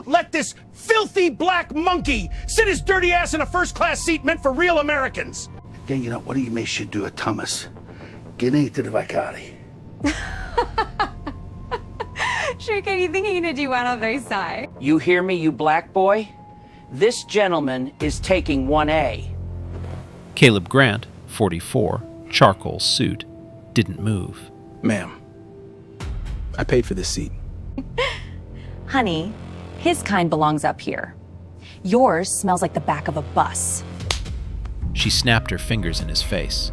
You let this filthy black monkey sit his dirty ass in a first-class seat meant for real Americans. Then, what do you make should do, Thomas? Get into the Vicari. Sure, can you think you're gonna do one on their side? You hear me, you black boy? This gentleman is taking 1A. Caleb Grant, 44, charcoal suit, didn't move. Ma'am, I paid for this seat. Honey, his kind belongs up here. Yours smells like the back of a bus. She snapped her fingers in his face.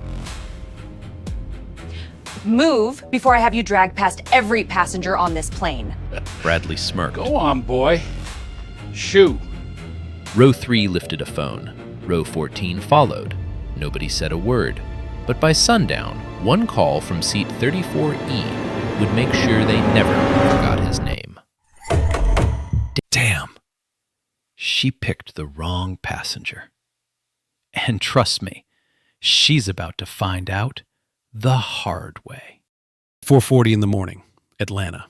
Move before I have you dragged past every passenger on this plane. Bradley smirked. Go on, boy. Shoo. Row 3 lifted a phone. Row 14 followed. Nobody said a word. But by sundown, one call from seat 34E would make sure they never forgot his name. Damn. She picked the wrong passenger. And trust me, she's about to find out the hard way. 4:40 in the morning, Atlanta.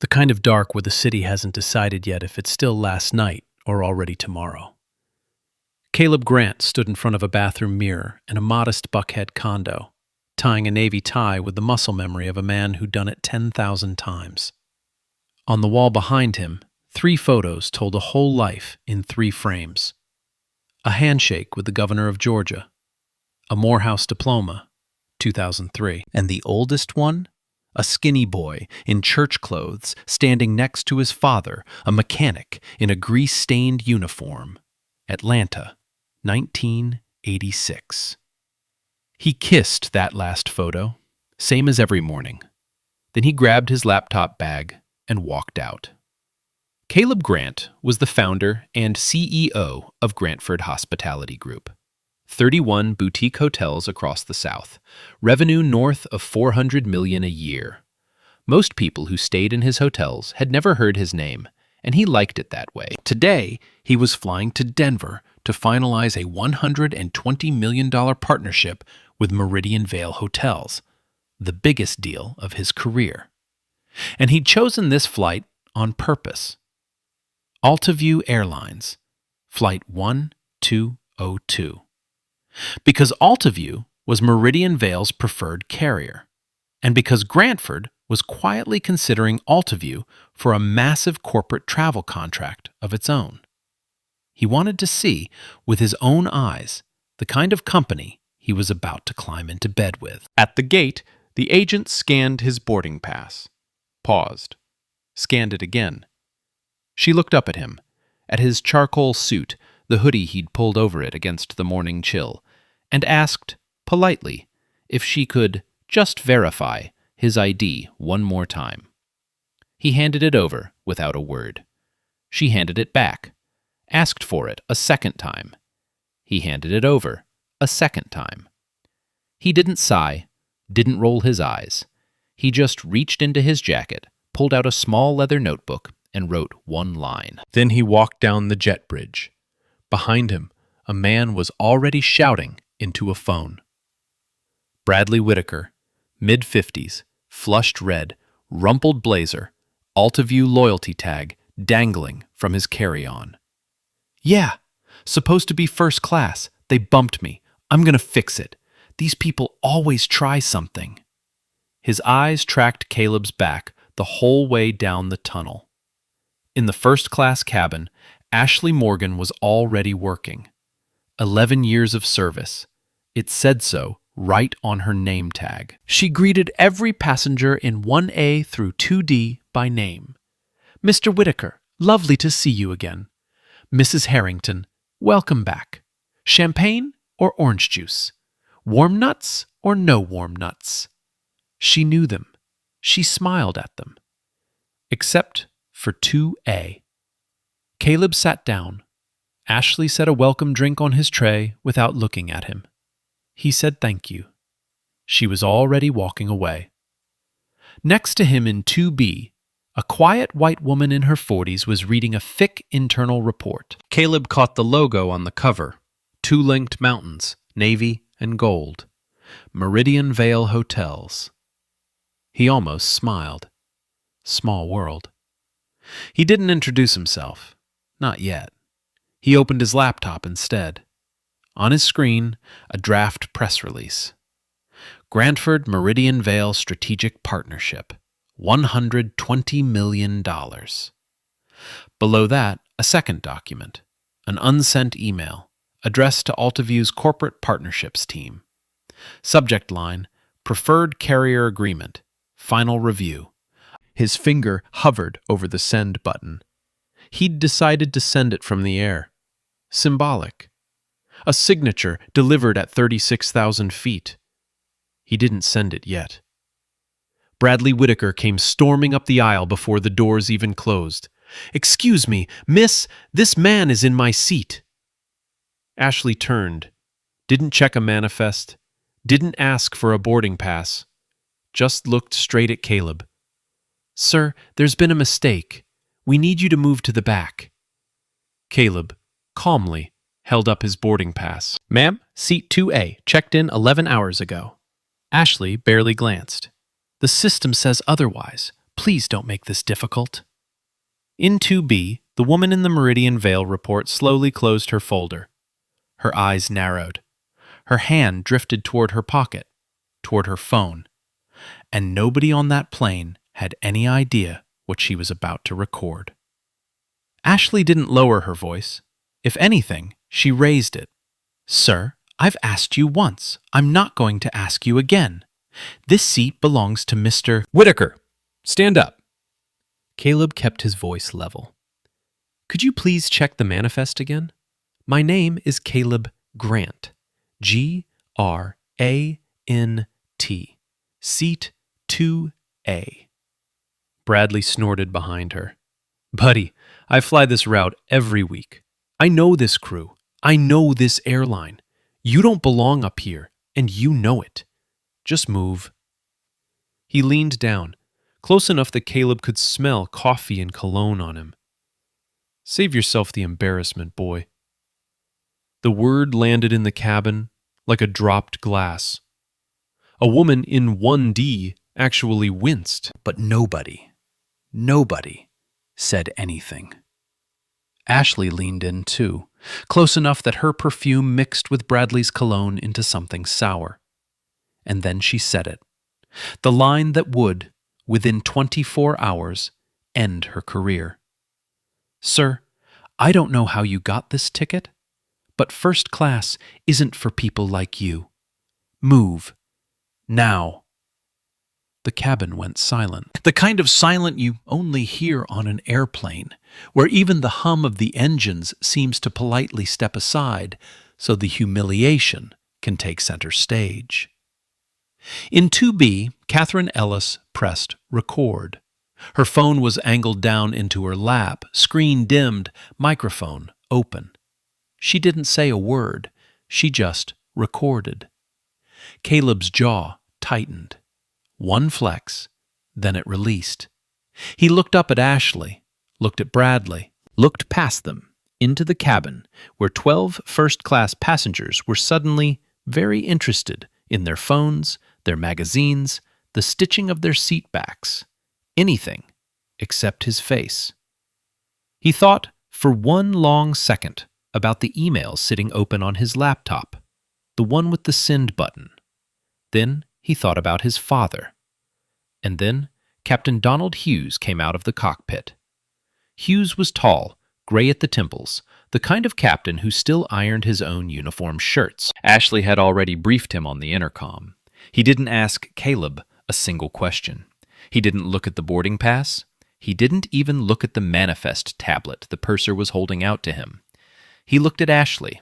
The kind of dark where the city hasn't decided yet if it's still last night or already tomorrow. Caleb Grant stood in front of a bathroom mirror in a modest Buckhead condo, tying a navy tie with the muscle memory of a man who'd done it 10,000 times. On the wall behind him, 3 photos told a whole life in 3 frames. A handshake with the governor of Georgia, a Morehouse diploma, 2003, and the oldest one, a skinny boy in church clothes standing next to his father, a mechanic in a grease-stained uniform, Atlanta, 1986. He kissed that last photo, same as every morning. Then he grabbed his laptop bag and walked out. Caleb Grant was the founder and CEO of Grantford Hospitality Group. 31 boutique hotels across the South, revenue north of $400 million a year. Most people who stayed in his hotels had never heard his name, and he liked it that way. Today, he was flying to Denver to finalize a $120 million partnership with Meridian Vale Hotels, the biggest deal of his career. And he'd chosen this flight on purpose. Altaview Airlines, Flight 1202. Because Altaview was Meridian Vale's preferred carrier, and because Grantford was quietly considering Altaview for a massive corporate travel contract of its own. He wanted to see, with his own eyes, the kind of company he was about to climb into bed with. At the gate, the agent scanned his boarding pass, paused, scanned it again. She looked up at him, at his charcoal suit, the hoodie he'd pulled over it against the morning chill, and asked, politely, if she could just verify his ID one more time. He handed it over without a word. She handed it back, asked for it a second time. He handed it over a second time. He didn't sigh, didn't roll his eyes. He just reached into his jacket, pulled out a small leather notebook, and wrote one line. Then he walked down the jet bridge. Behind him, a man was already shouting into a phone. Bradley Whitaker, mid-50s, flushed red, rumpled blazer, Altaview loyalty tag dangling from his carry-on. Yeah, supposed to be first class. They bumped me. I'm gonna fix it. These people always try something. His eyes tracked Caleb's back the whole way down the tunnel. In the first-class cabin, Ashley Morgan was already working. 11 years of service. It said so right on her name tag. She greeted every passenger in 1A through 2D by name. Mr. Whitaker, lovely to see you again. Mrs. Harrington, welcome back. Champagne or orange juice? Warm nuts or no warm nuts? She knew them. She smiled at them. Except for 2A. Caleb sat down. Ashley set a welcome drink on his tray without looking at him. He said thank you. She was already walking away. Next to him in 2B, a quiet white woman in her 40s was reading a thick internal report. Caleb caught the logo on the cover. 2 linked mountains, navy and gold. Meridian Vale Hotels. He almost smiled. Small world. He didn't introduce himself. Not yet. He opened his laptop instead. On his screen, a draft press release. Grantford Meridian Vale Strategic Partnership. $120 million. Below that, a second document. An unsent email, addressed to AltaView's corporate partnerships team. Subject line, Preferred Carrier Agreement. Final Review. His finger hovered over the send button. He'd decided to send it from the air. Symbolic. A signature delivered at 36,000 feet. He didn't send it yet. Bradley Whitaker came storming up the aisle before the doors even closed. "Excuse me, miss, this man is in my seat." Ashley turned, didn't check a manifest, didn't ask for a boarding pass, just looked straight at Caleb. "Sir, there's been a mistake. We need you to move to the back." Caleb, calmly, held up his boarding pass. "Ma'am, seat 2A, checked in 11 hours ago." Ashley barely glanced. "The system says otherwise. Please don't make this difficult." In 2B, the woman in the Meridian Vale report slowly closed her folder. Her eyes narrowed. Her hand drifted toward her pocket, toward her phone. And nobody on that plane had any idea what she was about to record. Ashley didn't lower her voice. If anything, she raised it. "Sir, I've asked you once. I'm not going to ask you again. This seat belongs to Mr. Whitaker. Stand up." Caleb kept his voice level. "Could you please check the manifest again? My name is Caleb Grant. Grant. Seat 2A. Bradley snorted behind her. "Buddy, I fly this route every week. I know this crew. I know this airline. You don't belong up here, and you know it. Just move." He leaned down, close enough that Caleb could smell coffee and cologne on him. "Save yourself the embarrassment, boy." The word landed in the cabin like a dropped glass. A woman in 1D actually winced, but nobody said anything. Ashley leaned in too, close enough that her perfume mixed with Bradley's cologne into something sour. And then she said it. The line that would, within 24 hours, end her career. "Sir, I don't know how you got this ticket, but first class isn't for people like you. Move. Now." The cabin went silent. The kind of silent you only hear on an airplane, where even the hum of the engines seems to politely step aside so the humiliation can take center stage. In 2B, Catherine Ellis pressed record. Her phone was angled down into her lap, screen dimmed, microphone open. She didn't say a word. She just recorded. Caleb's jaw tightened. One flex, then it released. He looked up at Ashley, looked at Bradley, looked past them, into the cabin, where 12 first-class passengers were suddenly very interested in their phones, their magazines, the stitching of their seat backs, anything except his face. He thought for one long second about the email sitting open on his laptop, the one with the send button. Then he thought about his father. And then Captain Donald Hughes came out of the cockpit. Hughes was tall, gray at the temples, the kind of captain who still ironed his own uniform shirts. Ashley had already briefed him on the intercom. He didn't ask Caleb a single question. He didn't look at the boarding pass. He didn't even look at the manifest tablet the purser was holding out to him. He looked at Ashley,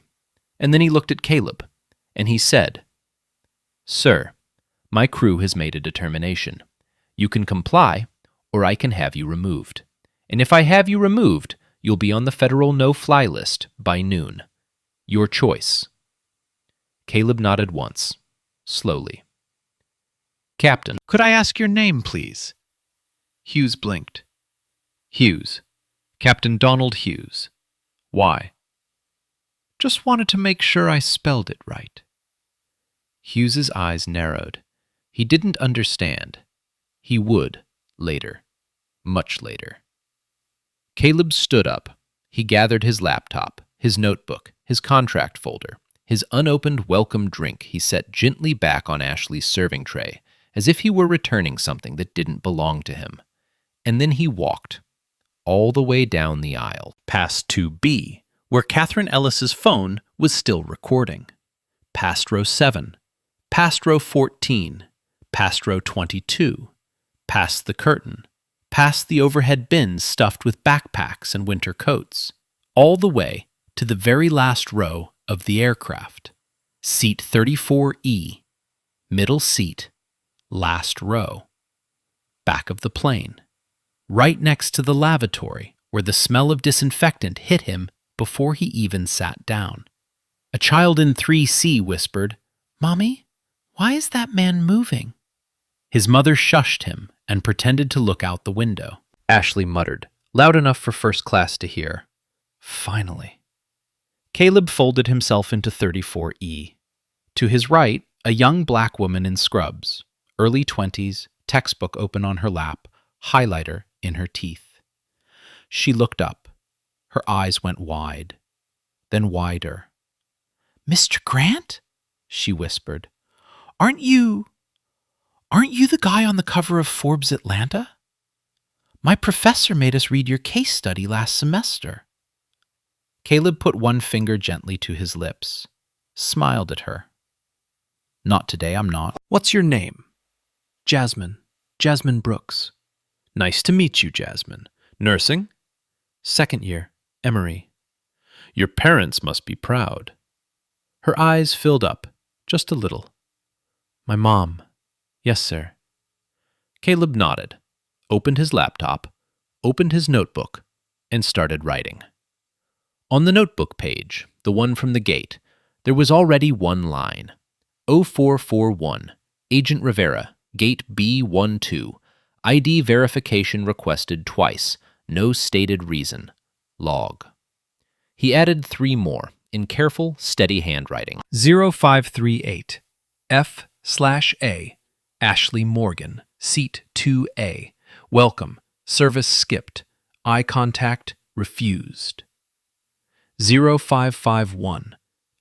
and then he looked at Caleb, and he said, "Sir, my crew has made a determination. You can comply, or I can have you removed. And if I have you removed, you'll be on the federal no-fly list by noon. Your choice." Caleb nodded once, slowly. "Captain, could I ask your name, please?" Hughes blinked. "Hughes. Captain Donald Hughes. Why?" "Just wanted to make sure I spelled it right." Hughes's eyes narrowed. He didn't understand. He would, later. Much later. Caleb stood up. He gathered his laptop, his notebook, his contract folder, his unopened welcome drink he set gently back on Ashley's serving tray, as if he were returning something that didn't belong to him. And then he walked, all the way down the aisle, past 2B, where Catherine Ellis's phone was still recording, past row 7, past row 14, past row 22, past the curtain, past the overhead bins stuffed with backpacks and winter coats, all the way to the very last row of the aircraft. Seat 34E, middle seat, last row, back of the plane, right next to the lavatory where the smell of disinfectant hit him before he even sat down. A child in 3C whispered, "Mommy, why is that man moving?" His mother shushed him and pretended to look out the window. Ashley muttered, loud enough for first class to hear, "Finally." Caleb folded himself into 34E. To his right, a young black woman in scrubs, early 20s, textbook open on her lap, highlighter in her teeth. She looked up. Her eyes went wide, then wider. "Mr. Grant?" she whispered. Aren't you the guy on the cover of Forbes Atlanta? My professor made us read your case study last semester." Caleb put one finger gently to his lips, smiled at her. "Not today, I'm not." "What's your name?" "Jasmine. Jasmine Brooks." "Nice to meet you, Jasmine. Nursing?" "Second year. Emory." "Your parents must be proud." Her eyes filled up, just a little. "My mom. Yes, sir." Caleb nodded, opened his laptop, opened his notebook, and started writing. On the notebook page, the one from the gate, there was already one line. 0441, Agent Rivera, Gate B12, ID verification requested twice, no stated reason. Log. He added 3 more, in careful, steady handwriting. 0538, F/A, Ashley Morgan, Seat 2A. Welcome. Service skipped. Eye contact refused. 0551,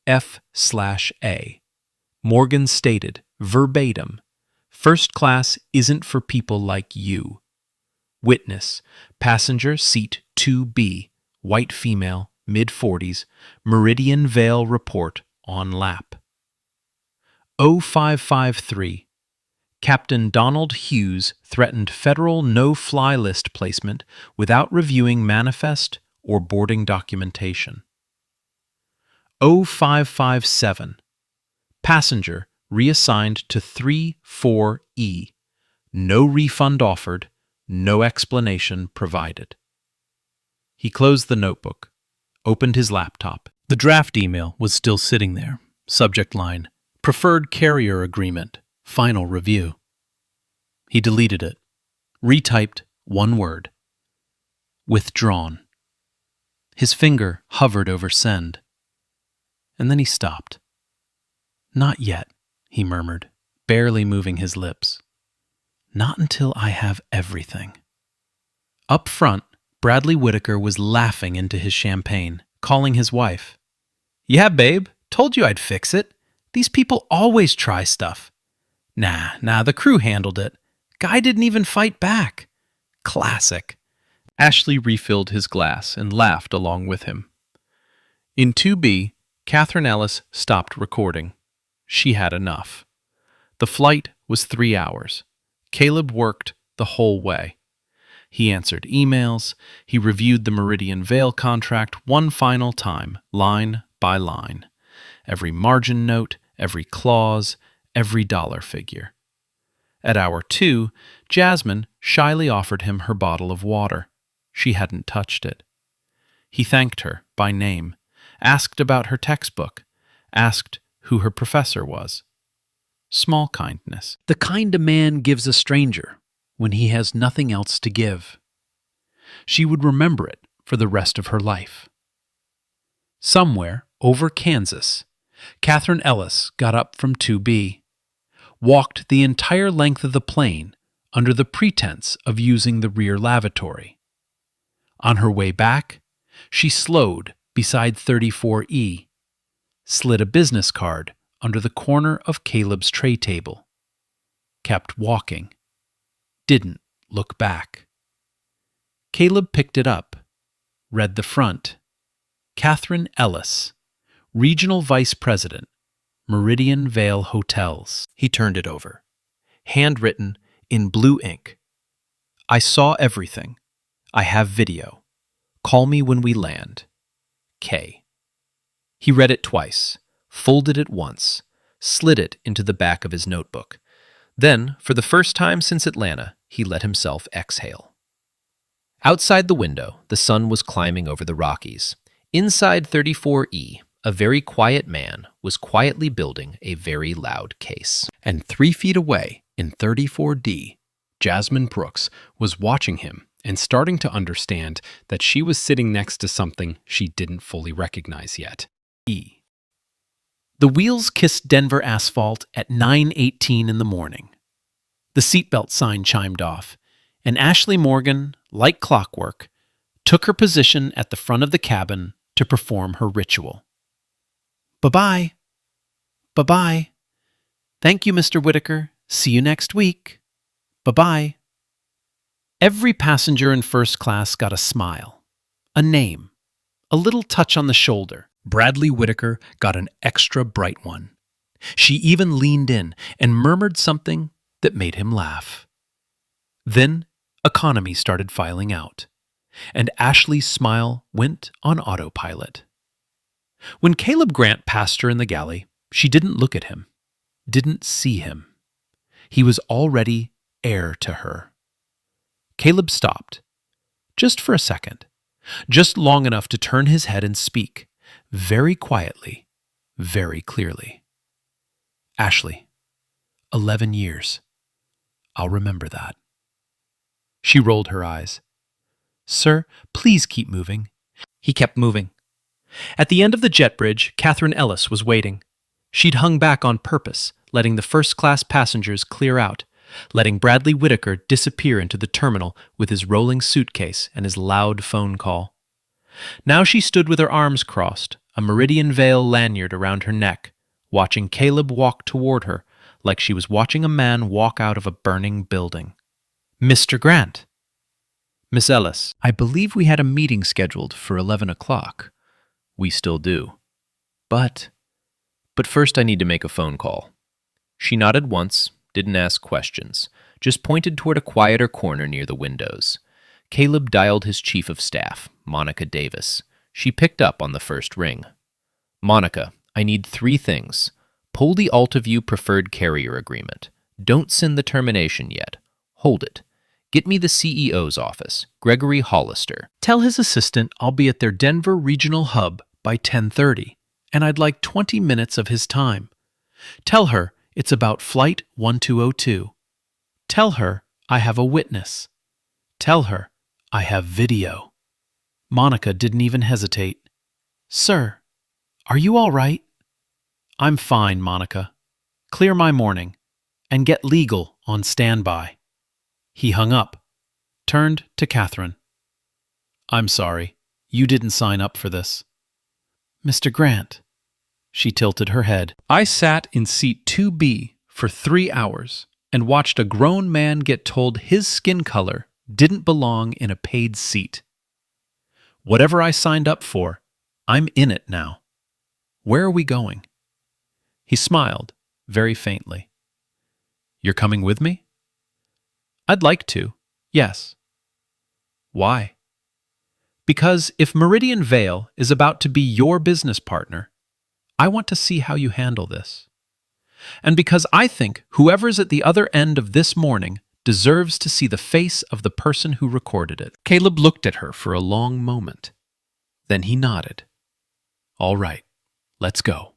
F/A. Morgan stated, verbatim, first class isn't for people like you. Witness, passenger seat 2B, white female, mid-40s, Meridian Vale report on lap. 0553, Captain Donald Hughes threatened federal no-fly list placement without reviewing manifest or boarding documentation. 0557, passenger reassigned to 34E, no refund offered, no explanation provided. He closed the notebook, opened his laptop. The draft email was still sitting there. Subject line, Preferred Carrier Agreement, Final Review. He deleted it, retyped one word. Withdrawn. His finger hovered over send, and then he stopped. Not yet, he murmured, barely moving his lips. Not until I have everything. Up front, Bradley Whitaker was laughing into his champagne, calling his wife. Yeah, babe, told you I'd fix it. These people always try stuff. Nah, the crew handled it. Guy didn't even fight back. Classic. Ashley refilled his glass and laughed along with him. In 2B, Catherine Ellis stopped recording. She had enough. The flight was 3 hours. Caleb worked the whole way. He answered emails. He reviewed the Meridian Vale contract one final time, line by line. Every margin note, every clause, every dollar figure. At hour 2, Jasmine shyly offered him her bottle of water. She hadn't touched it. He thanked her by name, asked about her textbook, asked who her professor was. Small kindness. The kind a man gives a stranger when he has nothing else to give. She would remember it for the rest of her life. Somewhere over Kansas, Catherine Ellis got up from 2B, walked the entire length of the plane under the pretense of using the rear lavatory. On her way back, she slowed beside 34E, slid a business card under the corner of Caleb's tray table, kept walking, didn't look back. Caleb picked it up, read the front. Catherine Ellis, Regional Vice President, Meridian Vale Hotels. He turned it over, handwritten in blue ink. I saw everything. I have video. Call me when we land. K. He read it twice, folded it once, slid it into the back of his notebook. Then, for the first time since Atlanta, he let himself exhale. Outside the window, the sun was climbing over the Rockies. Inside 34E, a very quiet man was quietly building a very loud case. And 3 feet away, in 34D, Jasmine Brooks was watching him and starting to understand that she was sitting next to something she didn't fully recognize yet. E. The wheels kissed Denver asphalt at 9:18 in the morning. The seatbelt sign chimed off, and Ashley Morgan, like clockwork, took her position at the front of the cabin to perform her ritual. Bye-bye. Bye-bye. Thank you, Mr. Whitaker. See you next week. Bye-bye. Every passenger in first class got a smile, a name, a little touch on the shoulder. Bradley Whitaker got an extra bright one. She even leaned in and murmured something that made him laugh. Then economy started filing out, and Ashley's smile went on autopilot. When Caleb Grant passed her in the galley, she didn't look at him, didn't see him. He was already heir to her. Caleb stopped, just for a second, just long enough to turn his head and speak, very quietly, very clearly. Ashley, 11 years. I'll remember that. She rolled her eyes. Sir, please keep moving. He kept moving. At the end of the jet bridge, Catherine Ellis was waiting. She'd hung back on purpose, letting the first-class passengers clear out, letting Bradley Whitaker disappear into the terminal with his rolling suitcase and his loud phone call. Now she stood with her arms crossed, a Meridian Vale lanyard around her neck, watching Caleb walk toward her like she was watching a man walk out of a burning building. Mr. Grant. Miss Ellis, I believe we had a meeting scheduled for 11 o'clock. We still do. But first I need to make a phone call. She nodded once, didn't ask questions, just pointed toward a quieter corner near the windows. Caleb dialed his chief of staff, Monica Davis. She picked up on the first ring. Monica, I need 3 things. Pull the AltaView preferred carrier agreement. Don't send the termination yet. Hold it. Get me the CEO's office, Gregory Hollister. Tell his assistant I'll be at their Denver regional hub by 10:30, and I'd like 20 minutes of his time. Tell her it's about Flight 1202. Tell her I have a witness. Tell her I have video. Monica didn't even hesitate. Sir, are you all right? I'm fine, Monica. Clear my morning, and get legal on standby. He hung up, turned to Catherine. I'm sorry, you didn't sign up for this. Mr. Grant. She tilted her head. I sat in seat 2B for 3 hours and watched a grown man get told his skin color didn't belong in a paid seat. Whatever I signed up for, I'm in it now. Where are we going? He smiled, very faintly. You're coming with me? I'd like to, yes. Why? Because if Meridian Vale is about to be your business partner, I want to see how you handle this. And because I think whoever's at the other end of this morning deserves to see the face of the person who recorded it. Caleb looked at her for a long moment. Then he nodded. All right, let's go.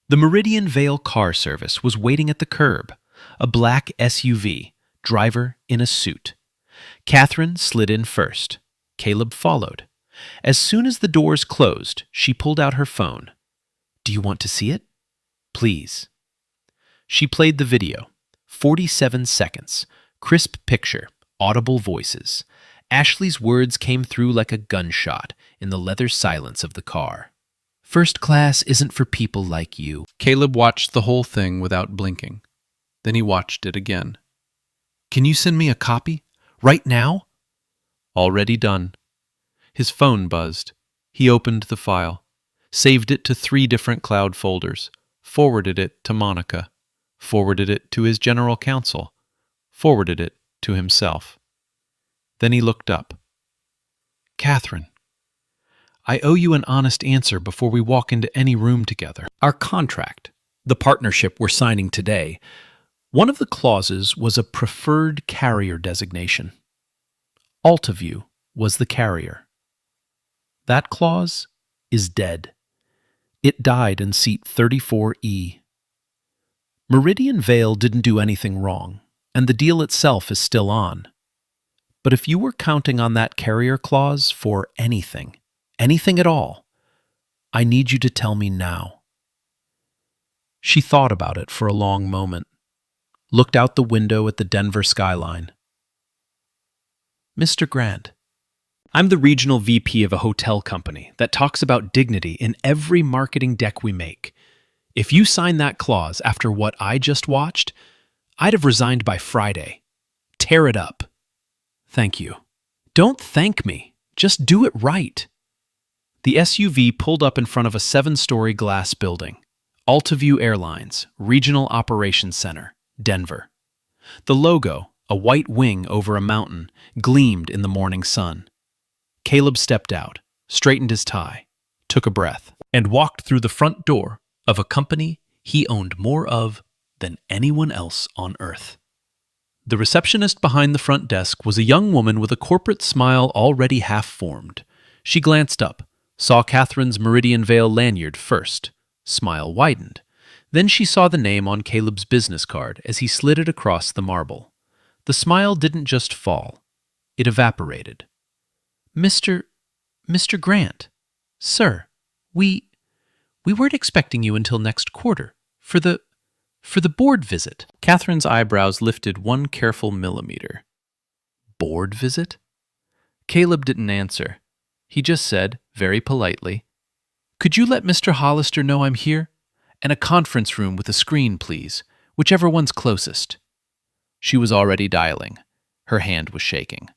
The Meridian Vale car service was waiting at the curb, a black SUV, driver in a suit. Catherine slid in first. Caleb followed. As soon as the doors closed, she pulled out her phone. Do you want to see it? Please. She played the video. 47 seconds. Crisp picture. Audible voices. Ashley's words came through like a gunshot in the leather silence of the car. First class isn't for people like you. Caleb watched the whole thing without blinking. Then he watched it again. Can you send me a copy? Right now? Already done. His phone buzzed. He opened the file, saved it to 3 different cloud folders, forwarded it to Monica, forwarded it to his general counsel, forwarded it to himself. Then he looked up. Catherine, I owe you an honest answer before we walk into any room together. Our contract, the partnership we're signing today, one of the clauses was a preferred carrier designation. AltaView was the carrier. That clause is dead. It died in seat 34E. Meridian Vale didn't do anything wrong, and the deal itself is still on. But if you were counting on that carrier clause for anything at all, I need you to tell me now. She thought about it for a long moment, looked out the window at the Denver skyline. Mr. Grant, I'm the regional VP of a hotel company that talks about dignity in every marketing deck we make. If you sign that clause after what I just watched, I'd have resigned by Friday. Tear it up. Thank you. Don't thank me. Just do it right. The SUV pulled up in front of a 7-story glass building. AltaView Airlines, Regional Operations Center, Denver. The logo, a white wing over a mountain, gleamed in the morning sun. Caleb stepped out, straightened his tie, took a breath, and walked through the front door of a company he owned more of than anyone else on earth. The receptionist behind the front desk was a young woman with a corporate smile already half-formed. She glanced up, saw Catherine's Meridian Vale lanyard first. Smile widened. Then she saw the name on Caleb's business card as he slid it across the marble. The smile didn't just fall. It evaporated. Mr. Grant, sir, we weren't expecting you until next quarter for the board visit. Catherine's eyebrows lifted 1 careful millimeter. Board visit? Caleb didn't answer. He just said, very politely, could you let Mr. Hollister know I'm here? And a conference room with a screen, please, whichever one's closest. She was already dialing. Her hand was shaking.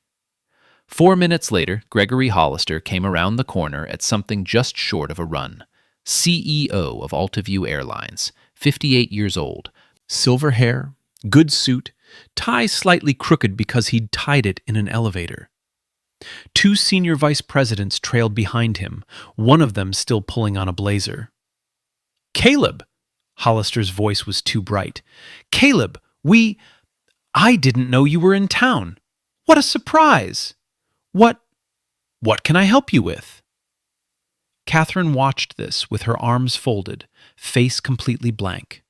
4 minutes later, Gregory Hollister came around the corner at something just short of a run. CEO of AltaView Airlines, 58 years old, silver hair, good suit, tie slightly crooked because he'd tied it in an elevator. 2 senior vice presidents trailed behind him, one of them still pulling on a blazer. Caleb! Hollister's voice was too bright. Caleb, I didn't know you were in town. What a surprise! What can I help you with? Catherine watched this with her arms folded, face completely blank.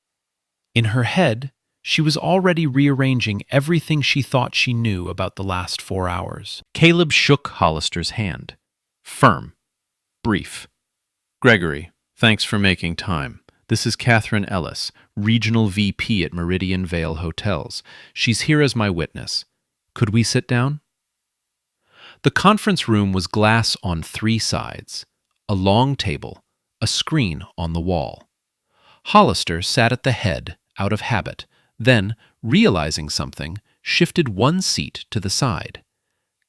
In her head, she was already rearranging everything she thought she knew about the last 4 hours. Caleb shook Hollister's hand. Firm. Brief. Gregory, thanks for making time. This is Catherine Ellis, Regional VP at Meridian Vale Hotels. She's here as my witness. Could we sit down? The conference room was glass on 3 sides, a long table, a screen on the wall. Hollister sat at the head, out of habit, then, realizing something, shifted 1 seat to the side.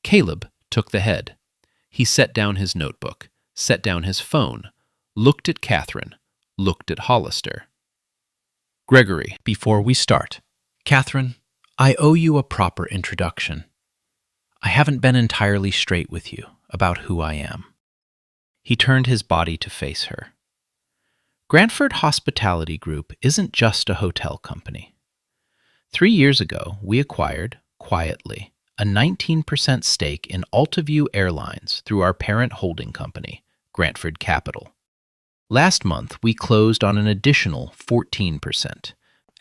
Caleb took the head. He set down his notebook, set down his phone, looked at Catherine, looked at Hollister. Gregory, before we start, Catherine, I owe you a proper introduction. I haven't been entirely straight with you about who I am. He turned his body to face her. Grantford Hospitality Group isn't just a hotel company. 3 years ago, we acquired, quietly, a 19% stake in AltaView Airlines through our parent holding company, Grantford Capital. Last month, we closed on an additional 14%.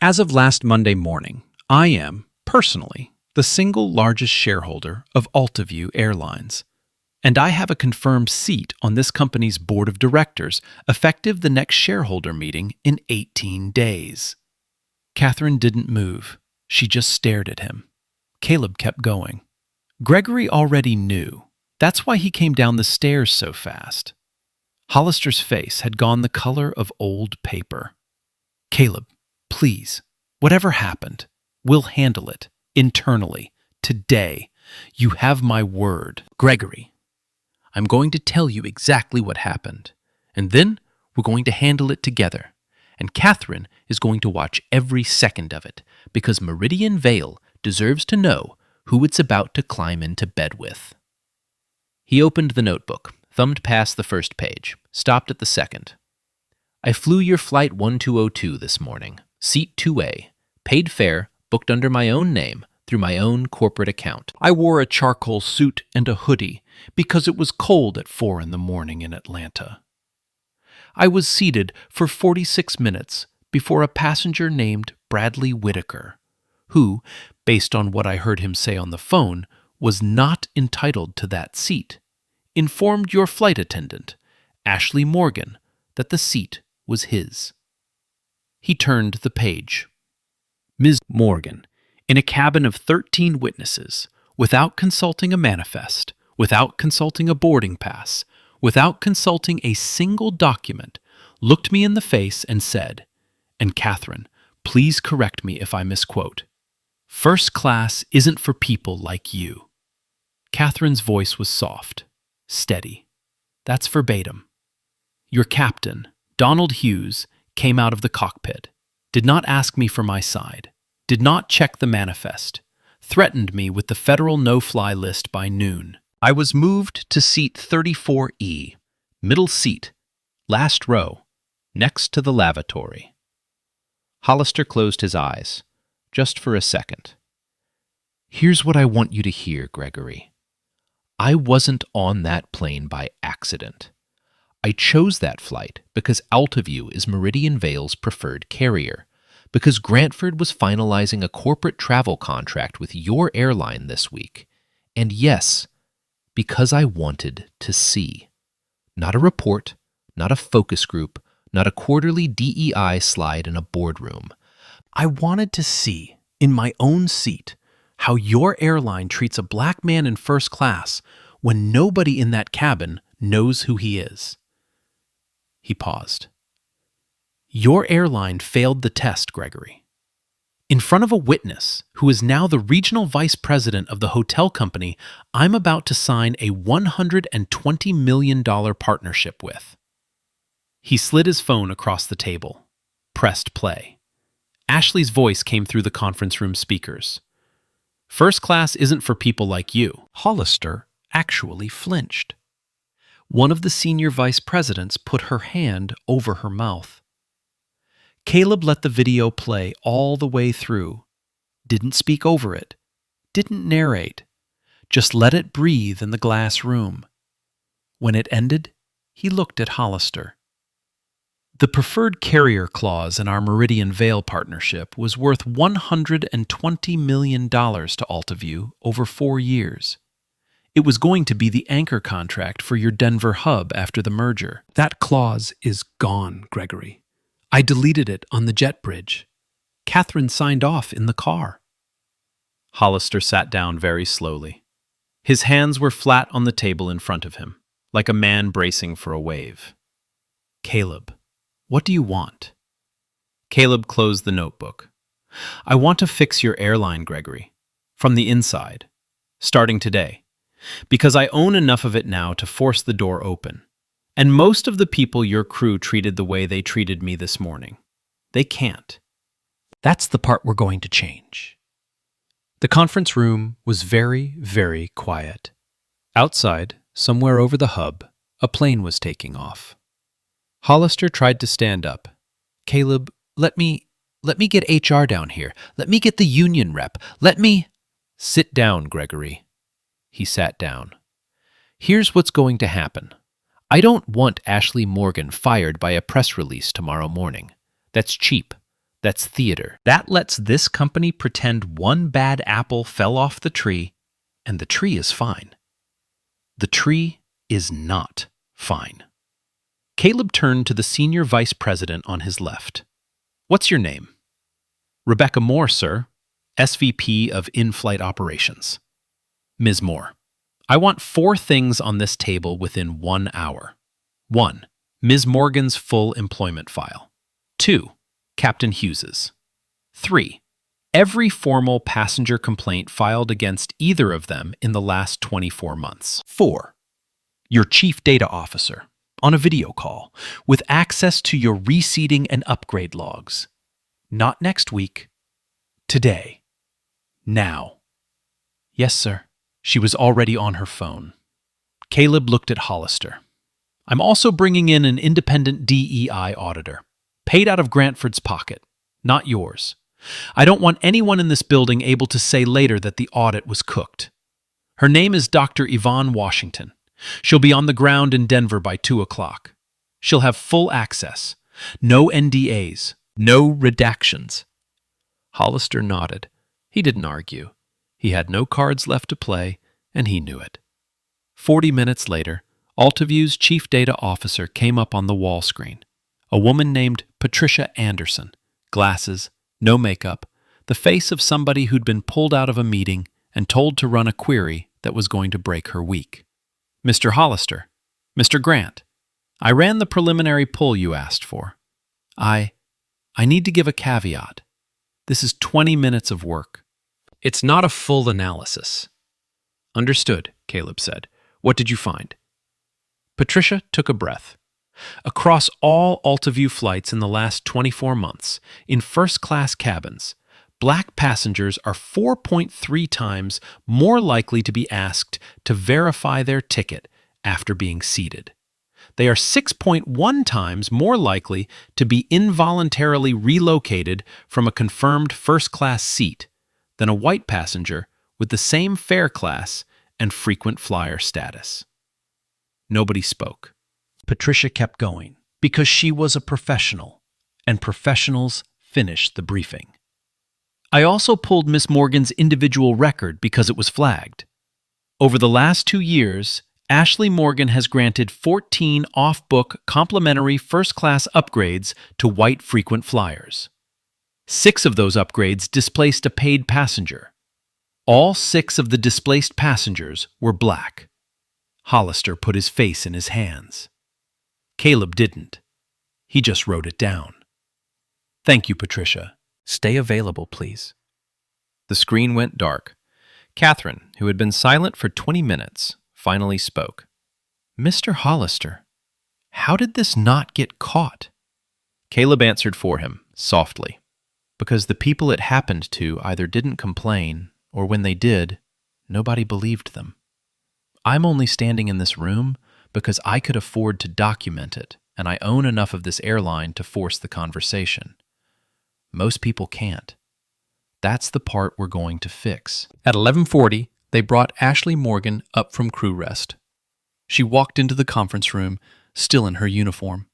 As of last Monday morning, I am, personally, the single largest shareholder of AltaView Airlines. And I have a confirmed seat on this company's board of directors, effective the next shareholder meeting in 18 days. Catherine didn't move. She just stared at him. Caleb kept going. Gregory already knew. That's why he came down the stairs so fast. Hollister's face had gone the color of old paper. Caleb, please, whatever happened, we'll handle it internally today. You have my word. Gregory, I'm going to tell you exactly what happened, and then we're going to handle it together. And Catherine is going to watch every second of it, because Meridian Vale deserves to know who it's about to climb into bed with. He opened the notebook, thumbed past the first page, stopped at the second. I flew your flight 1202 this morning, seat 2A, paid fare, booked under my own name, through my own corporate account. I wore a charcoal suit and a hoodie because it was cold at 4 in the morning in Atlanta. I was seated for 46 minutes before a passenger named Bradley Whitaker, who, based on what I heard him say on the phone, was not entitled to that seat, informed your flight attendant, Ashley Morgan, that the seat was his. He turned the page. Ms. Morgan, in a cabin of 13 witnesses, without consulting a manifest, without consulting a boarding pass, without consulting a single document, looked me in the face and said, and Catherine, please correct me if I misquote, "First class isn't for people like you." Catherine's voice was soft, steady. That's verbatim. Your captain, Donald Hughes, came out of the cockpit, did not ask me for my side, did not check the manifest, threatened me with the federal no-fly list by noon. I was moved to seat 34E, middle seat, last row, next to the lavatory. Hollister closed his eyes, just for a second. Here's what I want you to hear, Gregory. I wasn't on that plane by accident. I chose that flight because Altaview is Meridian Vale's preferred carrier, because Grantford was finalizing a corporate travel contract with your airline this week, and yes, because I wanted to see. Not a report, not a focus group, not a quarterly DEI slide in a boardroom. I wanted to see, in my own seat, how your airline treats a black man in first class when nobody in that cabin knows who he is. He paused. Your airline failed the test, Gregory. In front of a witness who is now the regional vice president of the hotel company I'm about to sign a $120 million partnership with. He slid his phone across the table, pressed play. Ashley's voice came through the conference room speakers. First class isn't for people like you. Hollister actually flinched. One of the senior vice presidents put her hand over her mouth. Caleb let the video play all the way through, didn't speak over it, didn't narrate, just let it breathe in the glass room. When it ended, he looked at Hollister. The preferred carrier clause in our Meridian Vale partnership was worth $120 million to Altaview over 4 years. It was going to be the anchor contract for your Denver hub after the merger. That clause is gone, Gregory. I deleted it on the jet bridge. Catherine signed off in the car. Hollister sat down very slowly. His hands were flat on the table in front of him, like a man bracing for a wave. Caleb, what do you want? Caleb closed the notebook. I want to fix your airline, Gregory, from the inside, starting today, because I own enough of it now to force the door open. And most of the people your crew treated the way they treated me this morning. They can't. That's the part we're going to change. The conference room was very, very quiet. Outside, somewhere over the hub, a plane was taking off. Hollister tried to stand up. Caleb, let me get HR down here. Let me get the union rep. Let me... Sit down, Gregory. He sat down. Here's what's going to happen. I don't want Ashley Morgan fired by a press release tomorrow morning. That's cheap. That's theater. That lets this company pretend one bad apple fell off the tree, and the tree is fine. The tree is not fine. Caleb turned to the senior vice president on his left. What's your name? Rebecca Moore, sir, SVP of In-Flight Operations. Ms. Moore, I want 4 things on this table within 1 hour. 1. Ms. Morgan's full employment file. 2. Captain Hughes's. 3. Every formal passenger complaint filed against either of them in the last 24 months. 4. Your chief data officer, on a video call, with access to your reseating and upgrade logs. Not next week. Today. Now. Yes, sir. She was already on her phone. Caleb looked at Hollister. I'm also bringing in an independent DEI auditor, paid out of Grantford's pocket, not yours. I don't want anyone in this building able to say later that the audit was cooked. Her name is Dr. Yvonne Washington. She'll be on the ground in Denver by 2 o'clock. She'll have full access. No NDAs. No redactions. Hollister nodded. He didn't argue. He had no cards left to play, and he knew it. 40 minutes later, AltaView's chief data officer came up on the wall screen. A woman named Patricia Anderson. Glasses, no makeup, the face of somebody who'd been pulled out of a meeting and told to run a query that was going to break her week. Mr. Hollister, Mr. Grant, I ran the preliminary poll you asked for. I need to give a caveat. This is 20 minutes of work. It's not a full analysis. Understood, Caleb said. What did you find? Patricia took a breath. Across all AltaView flights in the last 24 months, in first-class cabins, Black passengers are 4.3 times more likely to be asked to verify their ticket after being seated. They are 6.1 times more likely to be involuntarily relocated from a confirmed first-class seat than a white passenger with the same fare class and frequent flyer status. Nobody spoke. Patricia kept going because she was a professional, and professionals finish the briefing. I also pulled Miss Morgan's individual record because it was flagged. Over the last 2 years, Ashley Morgan has granted 14 off-book complimentary first-class upgrades to white frequent flyers. 6 of those upgrades displaced a paid passenger. All 6 of the displaced passengers were black. Hollister put his face in his hands. Caleb didn't. He just wrote it down. Thank you, Patricia. Stay available, please. The screen went dark. Catherine, who had been silent for 20 minutes, finally spoke. Mr. Hollister, how did this not get caught? Caleb answered for him, softly. Because the people it happened to either didn't complain, or when they did, nobody believed them. I'm only standing in this room because I could afford to document it, and I own enough of this airline to force the conversation. Most people can't. That's the part we're going to fix. At 11:40, they brought Ashley Morgan up from crew rest. She walked into the conference room, still in her uniform.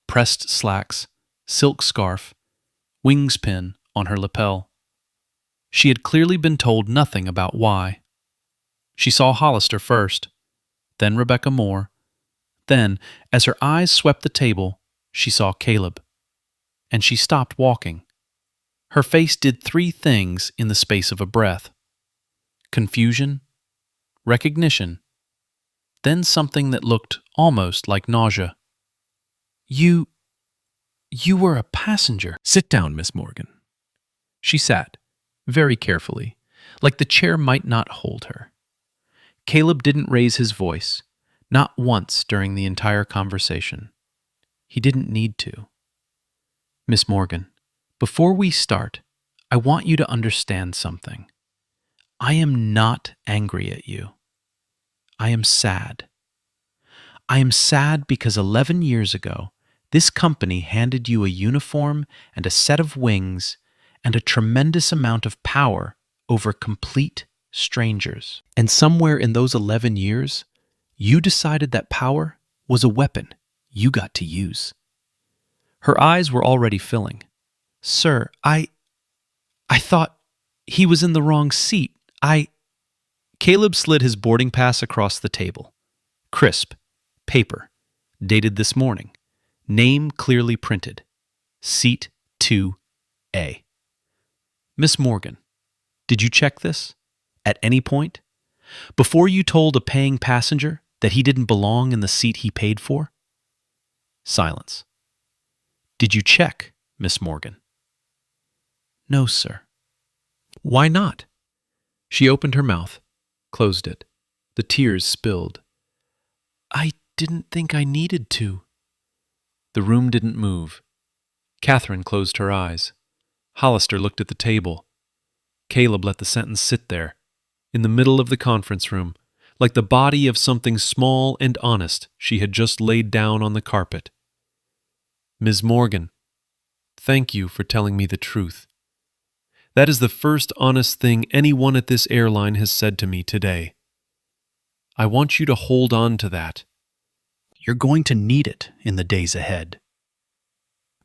Pressed slacks, silk scarf, wings pin on her lapel. She had clearly been told nothing about why. She saw Hollister first, then Rebecca Moore. Then, as her eyes swept the table, she saw Caleb. And she stopped walking. Her face did 3 things in the space of a breath. Confusion, recognition, then something that looked almost like nausea. You were a passenger. Sit down, Miss Morgan. She sat, very carefully, like the chair might not hold her. Caleb didn't raise his voice, not once during the entire conversation. He didn't need to. Miss Morgan, before we start, I want you to understand something. I am not angry at you. I am sad. I am sad because 11 years ago, this company handed you a uniform and a set of wings and a tremendous amount of power over complete strangers. And somewhere in those 11 years, you decided that power was a weapon you got to use. Her eyes were already filling. Sir, I thought he was in the wrong seat. Caleb slid his boarding pass across the table. Crisp. Paper. Dated this morning. Name clearly printed. Seat 2A. Miss Morgan, did you check this? At any point? Before you told a paying passenger that he didn't belong in the seat he paid for? Silence. Did you check, Miss Morgan? No, sir. Why not? She opened her mouth, closed it. The tears spilled. I didn't think I needed to. The room didn't move. Catherine closed her eyes. Hollister looked at the table. Caleb let the sentence sit there, in the middle of the conference room, like the body of something small and honest she had just laid down on the carpet. Ms. Morgan, thank you for telling me the truth. That is the first honest thing anyone at this airline has said to me today. I want you to hold on to that. You're going to need it in the days ahead.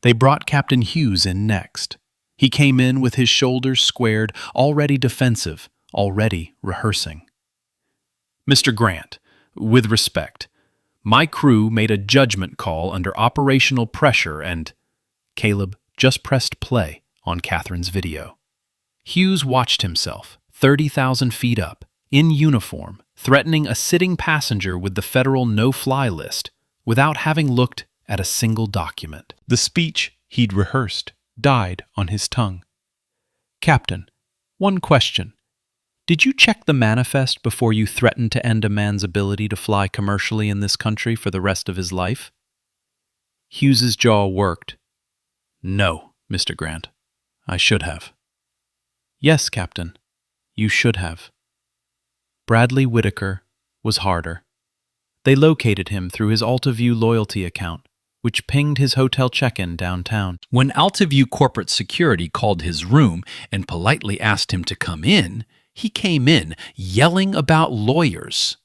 They brought Captain Hughes in next. He came in with his shoulders squared, already defensive, already rehearsing. Mr. Grant, with respect, my crew made a judgment call under operational pressure and... Caleb just pressed play on Catherine's video. Hughes watched himself, 30,000 feet up, in uniform, threatening a sitting passenger with the federal no-fly list without having looked at a single document. The speech he'd rehearsed died on his tongue. Captain, one question. Did you check the manifest before you threatened to end a man's ability to fly commercially in this country for the rest of his life? Hughes's jaw worked. No, Mr. Grant. I should have. Yes, Captain. You should have. Bradley Whitaker was harder. They located him through his AltaView loyalty account, which pinged his hotel check-in downtown. When AltaView corporate security called his room and politely asked him to come in, he came in yelling about lawyers.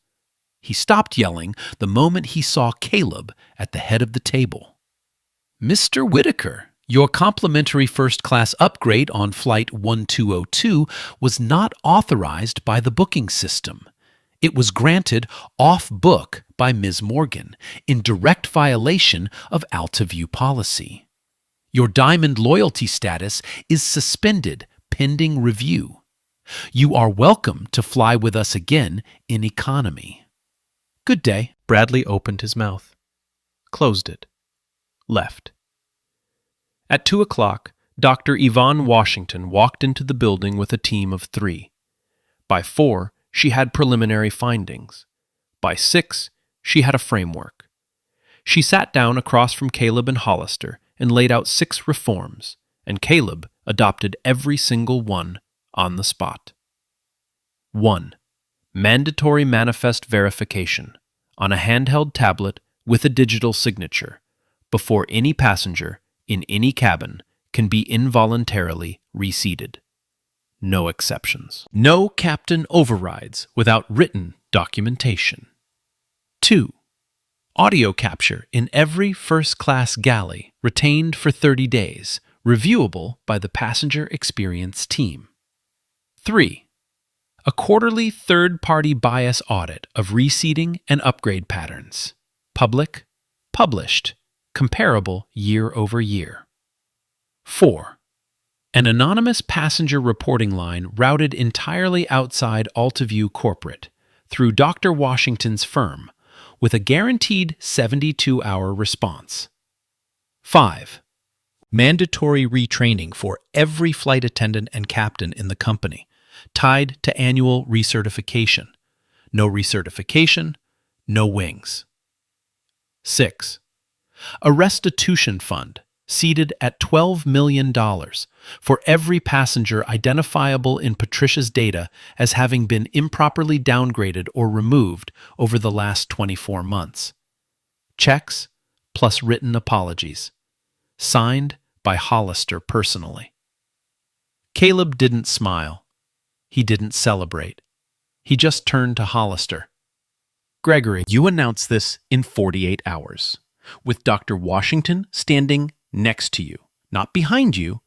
He stopped yelling the moment he saw Caleb at the head of the table. Mr. Whitaker, your complimentary first-class upgrade on Flight 1202 was not authorized by the booking system. It was granted off-book by Ms. Morgan in direct violation of AltaView policy. Your Diamond loyalty status is suspended pending review. You are welcome to fly with us again in economy. Good day. Bradley opened his mouth, closed it, left. At 2 o'clock, Dr. Yvonne Washington walked into the building with a team of 3. By 4, she had preliminary findings. By 6, she had a framework. She sat down across from Caleb and Hollister and laid out 6 reforms, and Caleb adopted every single one on the spot. 1. Mandatory manifest verification on a handheld tablet with a digital signature before any passenger in any cabin can be involuntarily reseated. No exceptions. No captain overrides without written documentation. 2. Audio capture in every first-class galley retained for 30 days, reviewable by the passenger experience team. 3. A quarterly third-party bias audit of reseating and upgrade patterns. Public, published, comparable year over year. 4. An anonymous passenger reporting line routed entirely outside AltaView corporate through Dr. Washington's firm with a guaranteed 72-hour response. 5. Mandatory retraining for every flight attendant and captain in the company, tied to annual recertification. No recertification, no wings. 6. A restitution fund seated at $12 million for every passenger identifiable in Patricia's data as having been improperly downgraded or removed over the last 24 months. Checks plus written apologies. Signed by Hollister personally. Caleb didn't smile. He didn't celebrate. He just turned to Hollister. Gregory, you announce this in 48 hours, with Dr. Washington standing next to you, not behind you,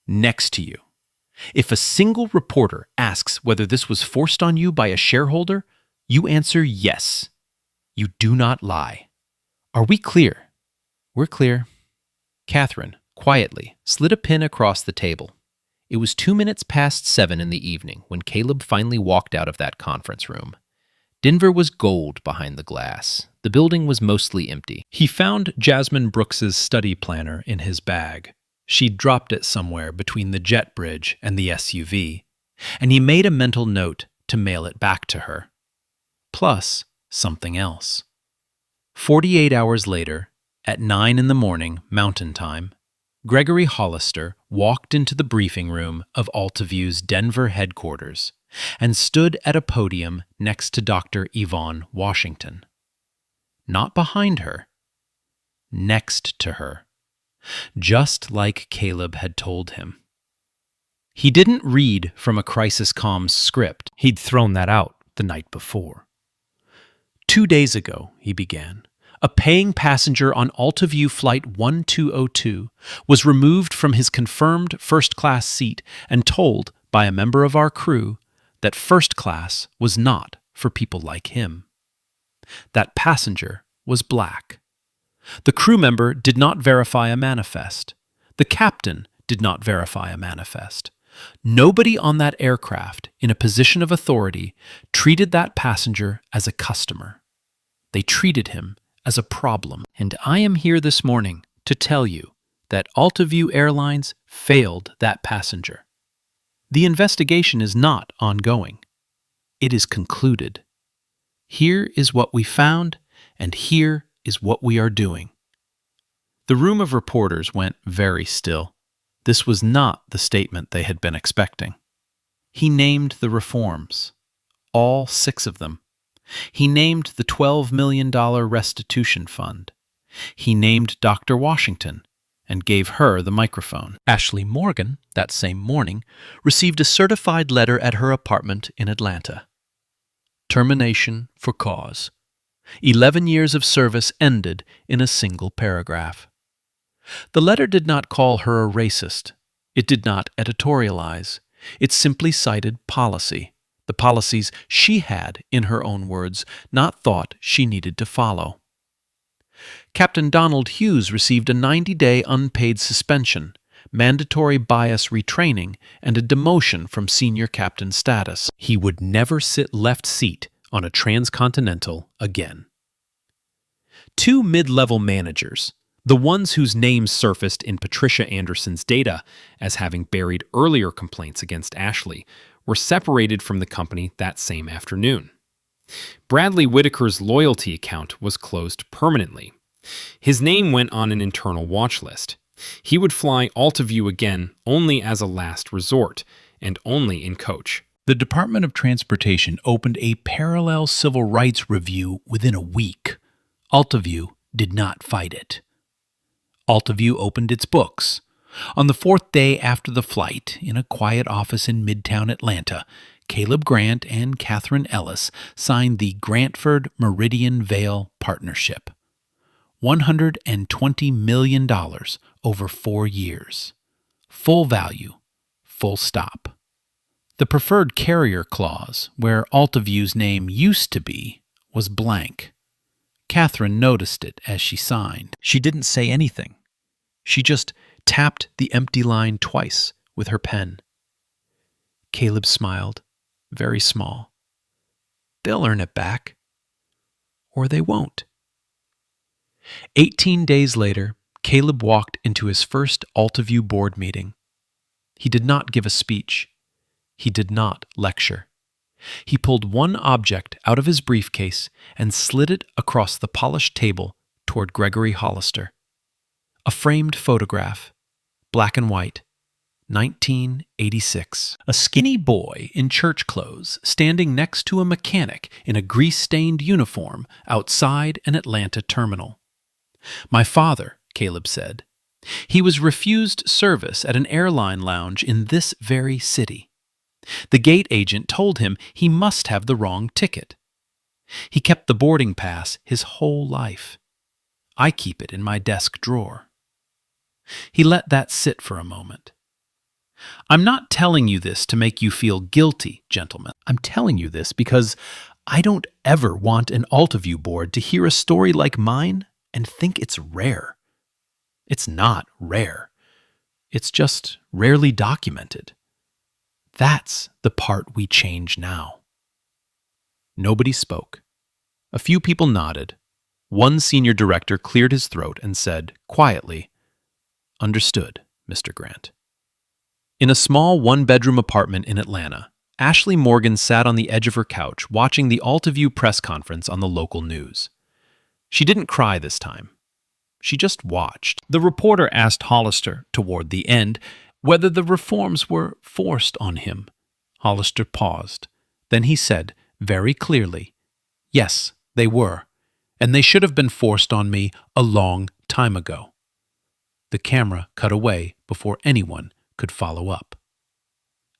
next to you. If a single reporter asks whether this was forced on you by a shareholder, you answer yes. You do not lie. Are we clear? We're clear. Catherine, quietly, slid a pin across the table. It was 2 minutes past 7 in the evening when Caleb finally walked out of that conference room, Denver was gold behind the glass. The building was mostly empty. He found Jasmine Brooks's study planner in his bag. She'd dropped it somewhere between the jet bridge and the SUV, and he made a mental note to mail it back to her. Plus something else. 48 hours later, at 9 a.m. Mountain Time, Gregory Hollister walked into the briefing room of AltaView's Denver headquarters and stood at a podium next to Dr. Yvonne Washington. Not behind her, next to her, just like Caleb had told him. He didn't read from a crisis comms script. He'd thrown that out the night before. 2 days ago, he began, a paying passenger on AltaView Flight 1202 was removed from his confirmed first-class seat and told by a member of our crew that first class was not for people like him. That passenger was black. The crew member did not verify a manifest. The captain did not verify a manifest. Nobody on that aircraft in a position of authority treated that passenger as a customer. They treated him as a problem. And I am here this morning to tell you that AltaView Airlines failed that passenger. The investigation is not ongoing. It is concluded. Here is what we found, and here is what we are doing. The room of reporters went very still. This was not the statement they had been expecting. He named the reforms, all 6 of them. He named the $12 million restitution fund. He named Dr. Washington and gave her the microphone. Ashley Morgan, that same morning, received a certified letter at her apartment in Atlanta. Termination for cause. 11 years of service ended in a single paragraph. The letter did not call her a racist. It did not editorialize. It simply cited policy, the policies she had, in her own words, not thought she needed to follow. Captain Donald Hughes received a 90-day unpaid suspension, mandatory bias retraining, and a demotion from senior captain status. He would never sit left seat on a transcontinental again. 2 mid-level managers, the ones whose names surfaced in Patricia Anderson's data as having buried earlier complaints against Ashley, were separated from the company that same afternoon. Bradley Whitaker's loyalty account was closed permanently. His name went on an internal watch list. He would fly AltaView again only as a last resort, and only in coach. The Department of Transportation opened a parallel civil rights review within a week. AltaView did not fight it. AltaView opened its books. On the 4th day after the flight, in a quiet office in Midtown Atlanta, Caleb Grant and Catherine Ellis signed the Grantford Meridian Vale Partnership. $120 million over 4 years. Full value, full stop. The preferred carrier clause, where AltaView's name used to be, was blank. Catherine noticed it as she signed. She didn't say anything. She just tapped the empty line twice with her pen. Caleb smiled, very small. They'll earn it back. Or they won't. 18 days later, Caleb walked into his first AltaView board meeting. He did not give a speech. He did not lecture. He pulled one object out of his briefcase and slid it across the polished table toward Gregory Hollister. A framed photograph, black and white, 1986. A skinny boy in church clothes standing next to a mechanic in a grease-stained uniform outside an Atlanta terminal. My father, Caleb said. He was refused service at an airline lounge in this very city. The gate agent told him he must have the wrong ticket. He kept the boarding pass his whole life. I keep it in my desk drawer. He let that sit for a moment. I'm not telling you this to make you feel guilty, gentlemen. I'm telling you this because I don't ever want an AltaView board to hear a story like mine and think it's rare. It's not rare. It's just rarely documented. That's the part we change now. Nobody spoke. A few people nodded. One senior director cleared his throat and said, quietly, "Understood, Mr. Grant." In a small one-bedroom apartment in Atlanta, Ashley Morgan sat on the edge of her couch watching the AltaView press conference on the local news. She didn't cry this time. She just watched. The reporter asked Hollister, toward the end, whether the reforms were forced on him. Hollister paused. Then he said, very clearly, "Yes, they were, and they should have been forced on me a long time ago." The camera cut away before anyone could follow up.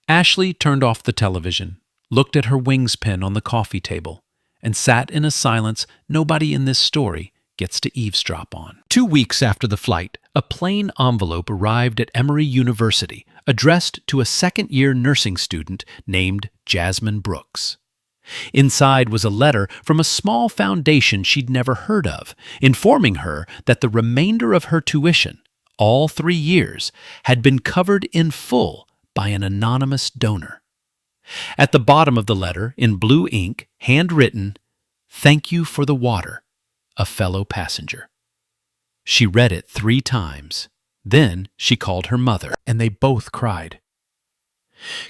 Ashley turned off the television, looked at her wings pin on the coffee table, and sat in a silence nobody in this story gets to eavesdrop on. 2 weeks after the flight, a plain envelope arrived at Emory University, addressed to a second-year nursing student named Jasmine Brooks. Inside was a letter from a small foundation she'd never heard of, informing her that the remainder of her tuition, all 3 years, had been covered in full by an anonymous donor. At the bottom of the letter, in blue ink, handwritten, "Thank you for the water, a fellow passenger." She read it 3 times. Then she called her mother, and they both cried.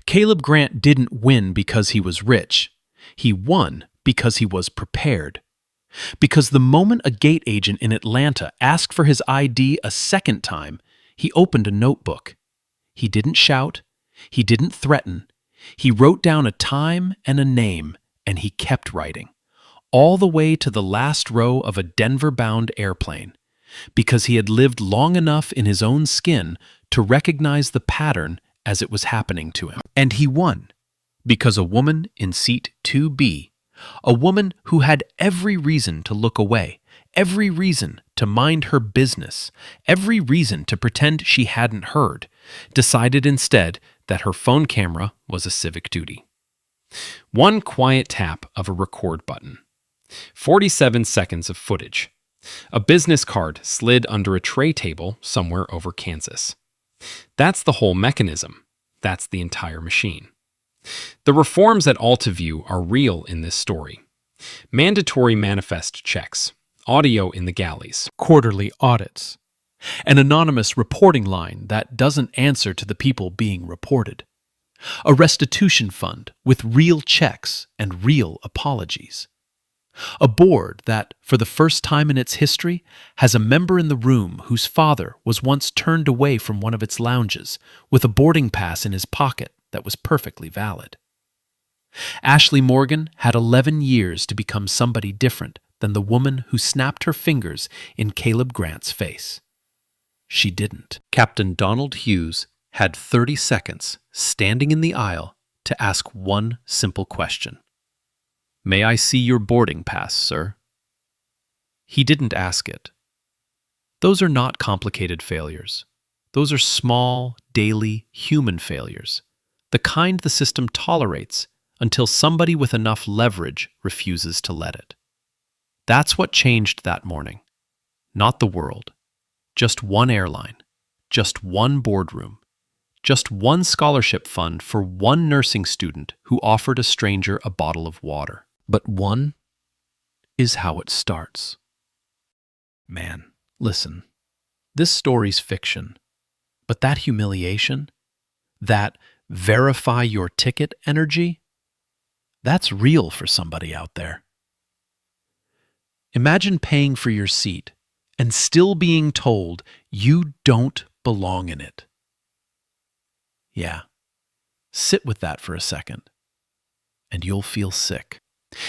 Caleb Grant didn't win because he was rich. He won because he was prepared. Because the moment a gate agent in Atlanta asked for his ID a second time, he opened a notebook. He didn't shout. He didn't threaten. He wrote down a time and a name, and he kept writing, all the way to the last row of a Denver-bound airplane, because he had lived long enough in his own skin to recognize the pattern as it was happening to him. And he won, because a woman in seat 2B, a woman who had every reason to look away, every reason to mind her business, every reason to pretend she hadn't heard, decided instead that her phone camera was a civic duty. One quiet tap of a record button. 47 seconds of footage. A business card slid under a tray table somewhere over Kansas. That's the whole mechanism. That's the entire machine. The reforms at AltaView are real in this story. Mandatory manifest checks, audio in the galleys, quarterly audits, an anonymous reporting line that doesn't answer to the people being reported, a restitution fund with real checks and real apologies, a board that, for the first time in its history, has a member in the room whose father was once turned away from one of its lounges with a boarding pass in his pocket that was perfectly valid. Ashley Morgan had 11 years to become somebody different than the woman who snapped her fingers in Caleb Grant's face. She didn't. Captain Donald Hughes had 30 seconds standing in the aisle to ask one simple question. "May I see your boarding pass, sir?" He didn't ask it. Those are not complicated failures. Those are small, daily, human failures, the kind the system tolerates until somebody with enough leverage refuses to let it. That's what changed that morning. Not the world. Just one airline. Just one boardroom. Just one scholarship fund for one nursing student who offered a stranger a bottle of water. But one is how it starts. Man, listen. This story's fiction. But that humiliation, that verify your ticket energy, that's real for somebody out there. Imagine paying for your seat and still being told you don't belong in it. Yeah, sit with that for a second, and you'll feel sick.